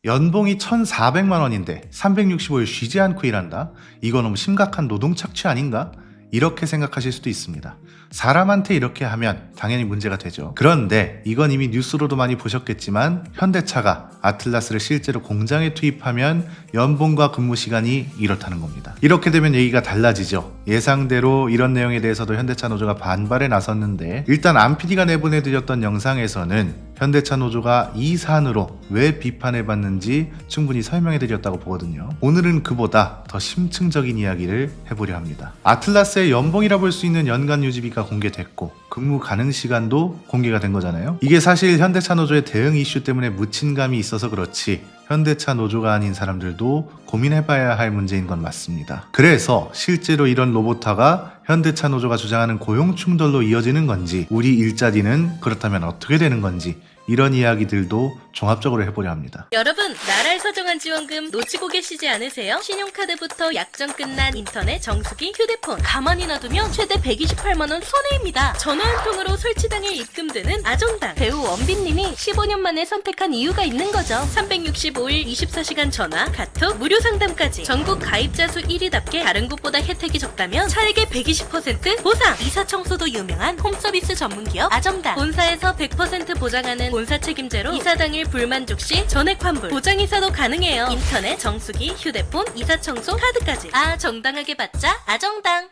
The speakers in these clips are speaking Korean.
연봉이 1,400만 원인데 365일 쉬지 않고 일한다? 이거 너무 심각한 노동 착취 아닌가? 이렇게 생각하실 수도 있습니다. 사람한테 이렇게 하면 당연히 문제가 되죠. 그런데 이건 이미 뉴스로도 많이 보셨겠지만 현대차가 아틀라스를 실제로 공장에 투입하면 연봉과 근무 시간이 이렇다는 겁니다. 이렇게 되면 얘기가 달라지죠. 예상대로 이런 내용에 대해서도 현대차 노조가 반발에 나섰는데, 일단 안PD가 내보내드렸던 영상에서는 현대차 노조가 이 사안으로 왜 비판해봤는지 충분히 설명해드렸다고 보거든요. 오늘은 그보다 더 심층적인 이야기를 해보려 합니다. 아틀라스의 연봉이라 볼 수 있는 연간 유지비가 공개됐고 근무 가능 시간도 공개가 된 거잖아요. 이게 사실 현대차 노조의 대응 이슈 때문에 묻힌 감이 있어서 그렇지 현대차 노조가 아닌 사람들도 고민해봐야 할 문제인 건 맞습니다. 그래서 실제로 이런 로보타가 현대차 노조가 주장하는 고용 충돌로 이어지는 건지, 우리 일자리는 그렇다면 어떻게 되는 건지, 이런 이야기들도 종합적으로 해보려 합니다. 여러분, 나랄 서정한 지원금 놓치고 계시지 않으세요? 신용카드부터 약정 끝난 인터넷, 정수기, 휴대폰 가만히 놔두면 최대 128만원 손해입니다. 전화 한 통으로 설치당해 입금되는 아정당. 배우 원빈님이 15년 만에 선택한 이유가 있는 거죠. 365일 24시간 전화, 카톡, 무료 상담까지 전국 가입자 수 1위답게 다른 곳보다 혜택이 적다면 차액의 120% 보상. 이사 청소도 유명한 홈서비스 전문기업 아정당. 본사에서 100% 보장하는 본사 책임제로 이사 당일 불만족 시 전액 환불, 보장 이사도 가능해요. 인터넷, 정수기, 휴대폰, 이사 청소, 카드까지. 정당하게 받자 아정당.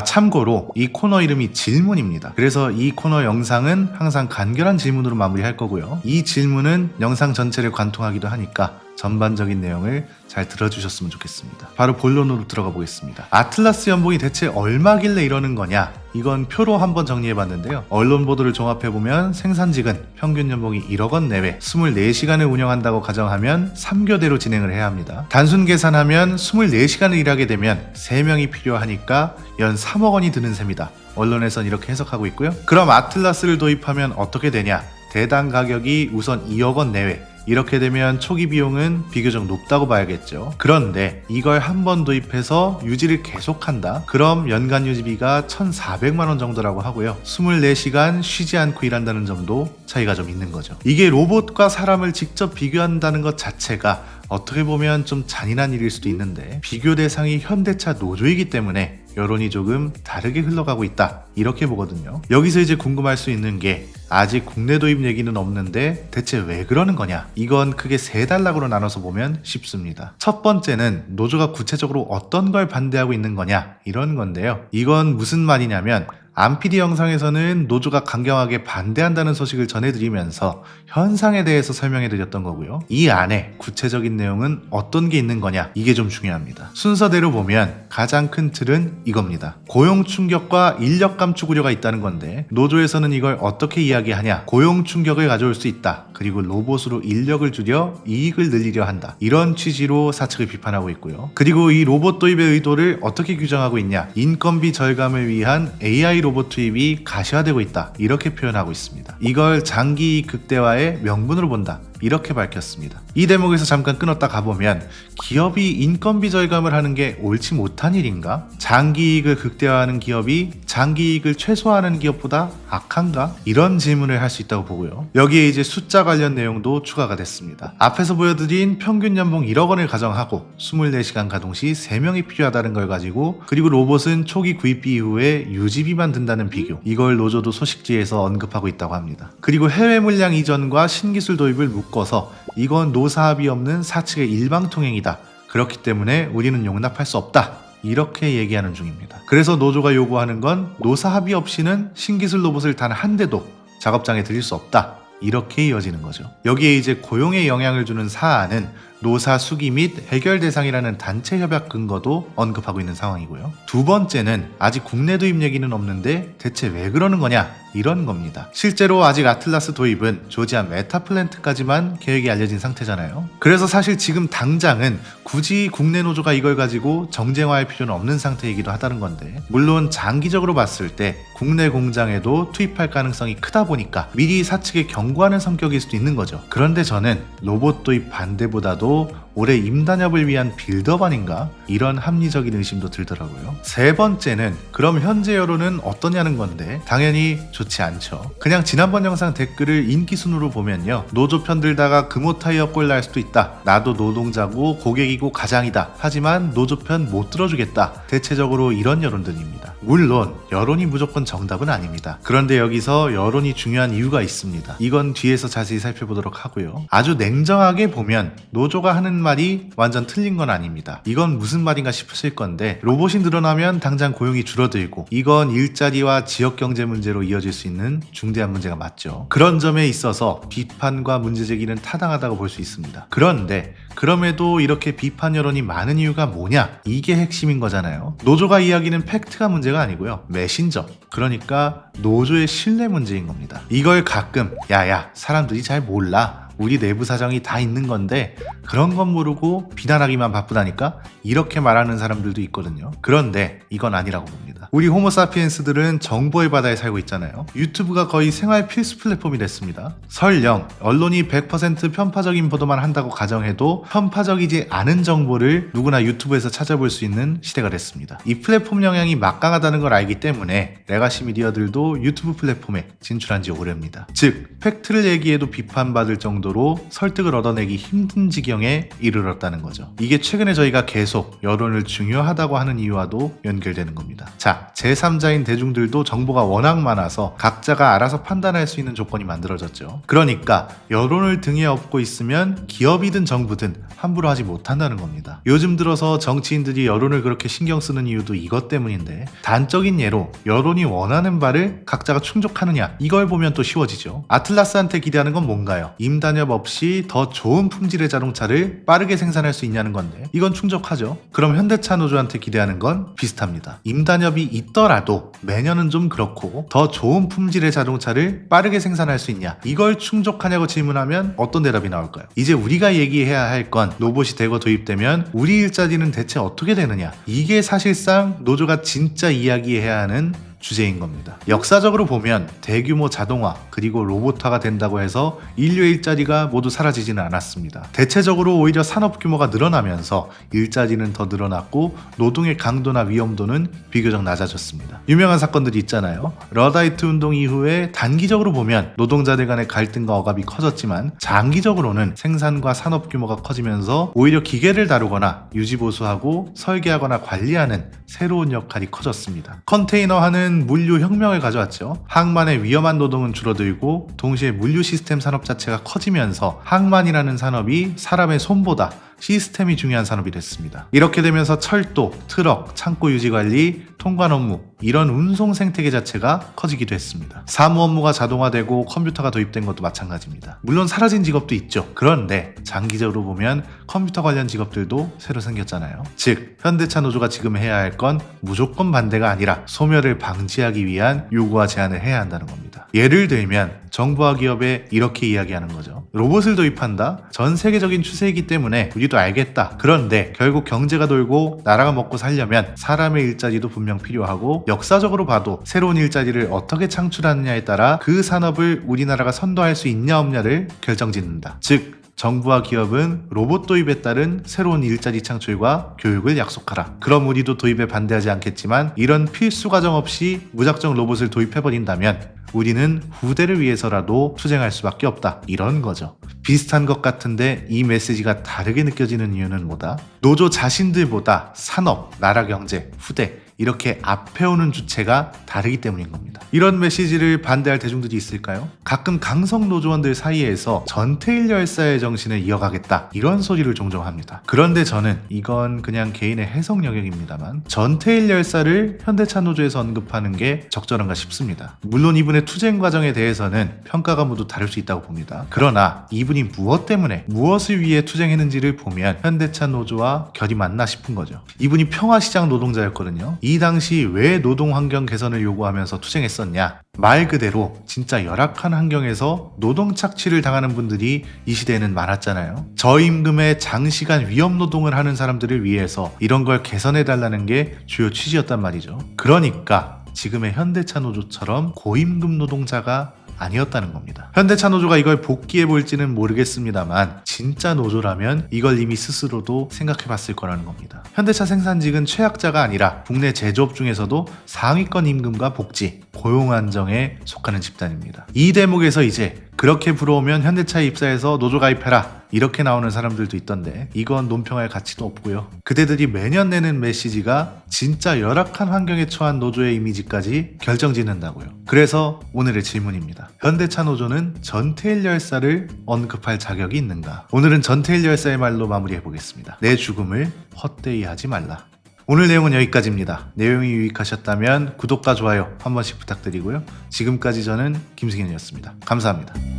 참고로 이 코너 이름이 질문입니다. 그래서 이 코너 영상은 항상 간결한 질문으로 마무리할 거고요. 이 질문은 영상 전체를 관통하기도 하니까 전반적인 내용을 잘 들어주셨으면 좋겠습니다. 바로 본론으로 들어가 보겠습니다. 아틀라스 연봉이 대체 얼마길래 이러는 거냐? 이건 표로 한번 정리해봤는데요. 언론 보도를 종합해보면 생산직은 평균 연봉이 1억 원 내외, 24시간을 운영한다고 가정하면 3교대로 진행을 해야 합니다. 단순 계산하면 24시간을 일하게 되면 3명이 필요하니까 연 3억 원이 드는 셈이다. 언론에선 이렇게 해석하고 있고요. 그럼 아틀라스를 도입하면 어떻게 되냐? 대당 가격이 우선 2억 원 내외, 이렇게 되면 초기 비용은 비교적 높다고 봐야겠죠. 그런데 이걸 한 번 도입해서 유지를 계속한다? 그럼 연간 유지비가 1,400만 원 정도라고 하고요. 24시간 쉬지 않고 일한다는 점도 차이가 좀 있는 거죠. 이게 로봇과 사람을 직접 비교한다는 것 자체가 어떻게 보면 좀 잔인한 일일 수도 있는데, 비교 대상이 현대차 노조이기 때문에 여론이 조금 다르게 흘러가고 있다, 이렇게 보거든요. 여기서 이제 궁금할 수 있는 게, 아직 국내 도입 얘기는 없는데 대체 왜 그러는 거냐? 이건 크게 세 단락으로 나눠서 보면 쉽습니다. 첫 번째는 노조가 구체적으로 어떤 걸 반대하고 있는 거냐, 이런 건데요. 이건 무슨 말이냐면, 안PD 영상에서는 노조가 강경하게 반대한다는 소식을 전해드리면서 현상에 대해서 설명해드렸던 거고요. 이 안에 구체적인 내용은 어떤 게 있는 거냐, 이게 좀 중요합니다. 순서대로 보면 가장 큰 틀은 이겁니다. 고용 충격과 인력 감축 우려가 있다는 건데, 노조에서는 이걸 어떻게 이야기하냐? 고용 충격을 가져올 수 있다. 그리고 로봇으로 인력을 줄여 이익을 늘리려 한다. 이런 취지로 사측을 비판하고 있고요. 그리고 이 로봇 도입의 의도를 어떻게 규정하고 있냐? 인건비 절감을 위한 AI 로봇 투입이 가시화되고 있다, 이렇게 표현하고 있습니다. 이걸 장기 이익 극대화의 명분으로 본다, 이렇게 밝혔습니다. 이 대목에서 잠깐 끊었다 가보면, 기업이 인건비 절감을 하는 게 옳지 못한 일인가? 장기 이익을 극대화하는 기업이 장기 이익을 최소화하는 기업보다 악한가? 이런 질문을 할 수 있다고 보고요. 여기에 이제 숫자 관련 내용도 추가가 됐습니다. 앞에서 보여드린 평균 연봉 1억 원을 가정하고 24시간 가동 시 3명이 필요하다는 걸 가지고, 그리고 로봇은 초기 구입비 이후에 유지비만 든다는 비교, 이걸 노조도 소식지에서 언급하고 있다고 합니다. 그리고 해외 물량 이전과 신기술 도입을 묶어서 이건 노사합의 없는 사측의 일방통행이다, 그렇기 때문에 우리는 용납할 수 없다, 이렇게 얘기하는 중입니다. 그래서 노조가 요구하는 건 노사합의 없이는 신기술 로봇을 단 한 대도 작업장에 들일 수 없다, 이렇게 이어지는 거죠. 여기에 이제 고용에 영향을 주는 사안은 노사 수기 및 해결 대상이라는 단체 협약 근거도 언급하고 있는 상황이고요. 두 번째는 아직 국내 도입 얘기는 없는데 대체 왜 그러는 거냐, 이런 겁니다. 실제로 아직 아틀라스 도입은 조지아 메타플랜트까지만 계획이 알려진 상태잖아요. 그래서 사실 지금 당장은 굳이 국내 노조가 이걸 가지고 정쟁화할 필요는 없는 상태이기도 하다는 건데, 물론 장기적으로 봤을 때 국내 공장에도 투입할 가능성이 크다 보니까 미리 사측에 경고하는 성격일 수도 있는 거죠. 그런데 저는 로봇 도입 반대보다도 바로 올해 임단협을 위한 빌드업 아닌가? 이런 합리적인 의심도 들더라고요. 세 번째는 그럼 현재 여론은 어떠냐는 건데 당연히 좋지 않죠. 그냥 지난번 영상 댓글을 인기 순으로 보면요. 노조 편들다가 금호 타이어 꼴 날 수도 있다. 나도 노동자고 고객이고 가장이다. 하지만 노조 편 못 들어주겠다. 대체적으로 이런 여론들입니다. 물론 여론이 무조건 정답은 아닙니다. 그런데 여기서 여론이 중요한 이유가 있습니다. 이건 뒤에서 자세히 살펴보도록 하고요. 아주 냉정하게 보면 노조가 하는 말이 완전 틀린 건 아닙니다. 이건 무슨 말인가 싶으실 건데 로봇이 늘어나면 당장 고용이 줄어들고 이건 일자리와 지역경제 문제로 이어질 수 있는 중대한 문제가 맞죠. 그런 점에 있어서 비판과 문제 제기는 타당하다고 볼 수 있습니다. 그런데 그럼에도 이렇게 비판 여론이 많은 이유가 뭐냐? 이게 핵심인 거잖아요. 노조가 이야기는 팩트가 문제가 아니고요. 메신저. 그러니까 노조의 신뢰 문제인 겁니다. 이걸 가끔 야야 사람들이 잘 몰라. 우리 내부 사정이 다 있는 건데 그런 건 모르고 비난하기만 바쁘다니까 이렇게 말하는 사람들도 있거든요. 그런데 이건 아니라고 봅니다. 우리 호모사피엔스들은 정보의 바다에 살고 있잖아요. 유튜브가 거의 생활 필수 플랫폼이 됐습니다. 설령 언론이 100% 편파적인 보도만 한다고 가정해도 편파적이지 않은 정보를 누구나 유튜브에서 찾아볼 수 있는 시대가 됐습니다. 이 플랫폼 영향이 막강하다는 걸 알기 때문에 레가시 미디어들도 유튜브 플랫폼에 진출한 지 오래입니다. 즉 팩트를 얘기해도 비판받을 정도로 설득을 얻어내기 힘든 지경에 이르렀다는 거죠. 이게 최근에 저희가 계속 여론을 중요하다고 하는 이유와도 연결되는 겁니다. 자, 제3자인 대중들도 정보가 워낙 많아서 각자가 알아서 판단할 수 있는 조건이 만들어졌죠. 그러니까 여론을 등에 업고 있으면 기업이든 정부든 함부로 하지 못한다는 겁니다. 요즘 들어서 정치인들이 여론을 그렇게 신경 쓰는 이유도 이것 때문인데 단적인 예로 여론이 원하는 바를 각자가 충족하느냐 이걸 보면 또 쉬워지죠. 아틀라스한테 기대하는 건 뭔가요? 임단협 없이 더 좋은 품질의 자동차를 빠르게 생산할 수 있냐는 건데 이건 충족하죠. 그럼 현대차 노조한테 기대하는 건 비슷합니다. 임단협이 있더라도 매년은 좀 그렇고 더 좋은 품질의 자동차를 빠르게 생산할 수 있냐 이걸 충족하냐고 질문하면 어떤 대답이 나올까요? 이제 우리가 얘기해야 할 건 로봇이 대거 도입되면 우리 일자리는 대체 어떻게 되느냐 이게 사실상 노조가 진짜 이야기해야 하는 주제인 겁니다. 역사적으로 보면 대규모 자동화 그리고 로봇화가 된다고 해서 인류의 일자리가 모두 사라지지는 않았습니다. 대체적으로 오히려 산업 규모가 늘어나면서 일자리는 더 늘어났고 노동의 강도나 위험도는 비교적 낮아졌습니다. 유명한 사건들이 있잖아요. 러다이트 운동 이후에 단기적으로 보면 노동자들 간의 갈등과 억압이 커졌지만 장기적으로는 생산과 산업 규모가 커지면서 오히려 기계를 다루거나 유지보수하고 설계하거나 관리하는 새로운 역할이 커졌습니다. 컨테이너화는 물류 혁명을 가져왔죠. 항만의 위험한 노동은 줄어들고 동시에 물류 시스템 산업 자체가 커지면서 항만이라는 산업이 사람의 손보다 시스템이 중요한 산업이 됐습니다. 이렇게 되면서 철도, 트럭, 창고 유지관리, 통관 업무 이런 운송 생태계 자체가 커지기도 했습니다. 사무 업무가 자동화되고 컴퓨터가 도입된 것도 마찬가지입니다. 물론 사라진 직업도 있죠. 그런데 장기적으로 보면 컴퓨터 관련 직업들도 새로 생겼잖아요. 즉 현대차 노조가 지금 해야 할 건 무조건 반대가 아니라 소멸을 방지하기 위한 요구와 제안을 해야 한다는 겁니다. 예를 들면 정부와 기업에 이렇게 이야기하는 거죠. 로봇을 도입한다? 전 세계적인 추세이기 때문에 우리도 알겠다. 그런데 결국 경제가 돌고 나라가 먹고 살려면 사람의 일자리도 분명 필요하고 역사적으로 봐도 새로운 일자리를 어떻게 창출하느냐에 따라 그 산업을 우리나라가 선도할 수 있냐 없냐를 결정짓는다. 즉 정부와 기업은 로봇 도입에 따른 새로운 일자리 창출과 교육을 약속하라. 그럼 우리도 도입에 반대하지 않겠지만 이런 필수 과정 없이 무작정 로봇을 도입해버린다면 우리는 후대를 위해서라도 투쟁할 수밖에 없다. 이런 거죠. 비슷한 것 같은데 이 메시지가 다르게 느껴지는 이유는 뭐다? 노조 자신들보다 산업, 나라 경제, 후대 이렇게 앞에 오는 주체가 다르기 때문인 겁니다. 이런 메시지를 반대할 대중들이 있을까요? 가끔 강성 노조원들 사이에서 전태일 열사의 정신을 이어가겠다 이런 소리를 종종 합니다. 그런데 저는 이건 그냥 개인의 해석 영역입니다만 전태일 열사를 현대차 노조에서 언급하는 게 적절한가 싶습니다. 물론 이분의 투쟁 과정에 대해서는 평가가 모두 다를 수 있다고 봅니다. 그러나 이분이 무엇 때문에 무엇을 위해 투쟁했는지를 보면 현대차 노조와 결이 맞나 싶은 거죠. 이분이 평화시장 노동자였거든요. 이 당시 왜 노동 환경 개선을 요구하면서 투쟁했었냐? 말 그대로 진짜 열악한 환경에서 노동 착취를 당하는 분들이 이 시대에는 많았잖아요. 저임금의 장시간 위험 노동을 하는 사람들을 위해서 이런 걸 개선해달라는 게 주요 취지였단 말이죠. 그러니까 지금의 현대차 노조처럼 고임금 노동자가 아니었다는 겁니다. 현대차 노조가 이걸 복귀해 볼지는 모르겠습니다만 진짜 노조라면 이걸 이미 스스로도 생각해 봤을 거라는 겁니다. 현대차 생산직은 최약자가 아니라 국내 제조업 중에서도 상위권 임금과 복지, 고용 안정에 속하는 집단입니다. 이 대목에서 이제 그렇게 부러우면 현대차에 입사해서 노조 가입해라 이렇게 나오는 사람들도 있던데 이건 논평할 가치도 없고요. 그대들이 매년 내는 메시지가 진짜 열악한 환경에 처한 노조의 이미지까지 결정짓는다고요. 그래서 오늘의 질문입니다. 현대차 노조는 전태일 열사를 언급할 자격이 있는가? 오늘은 전태일 열사의 말로 마무리해보겠습니다. 내 죽음을 헛되이 하지 말라. 오늘 내용은 여기까지입니다. 내용이 유익하셨다면 구독과 좋아요 한 번씩 부탁드리고요. 지금까지 저는 김승현이었습니다. 감사합니다.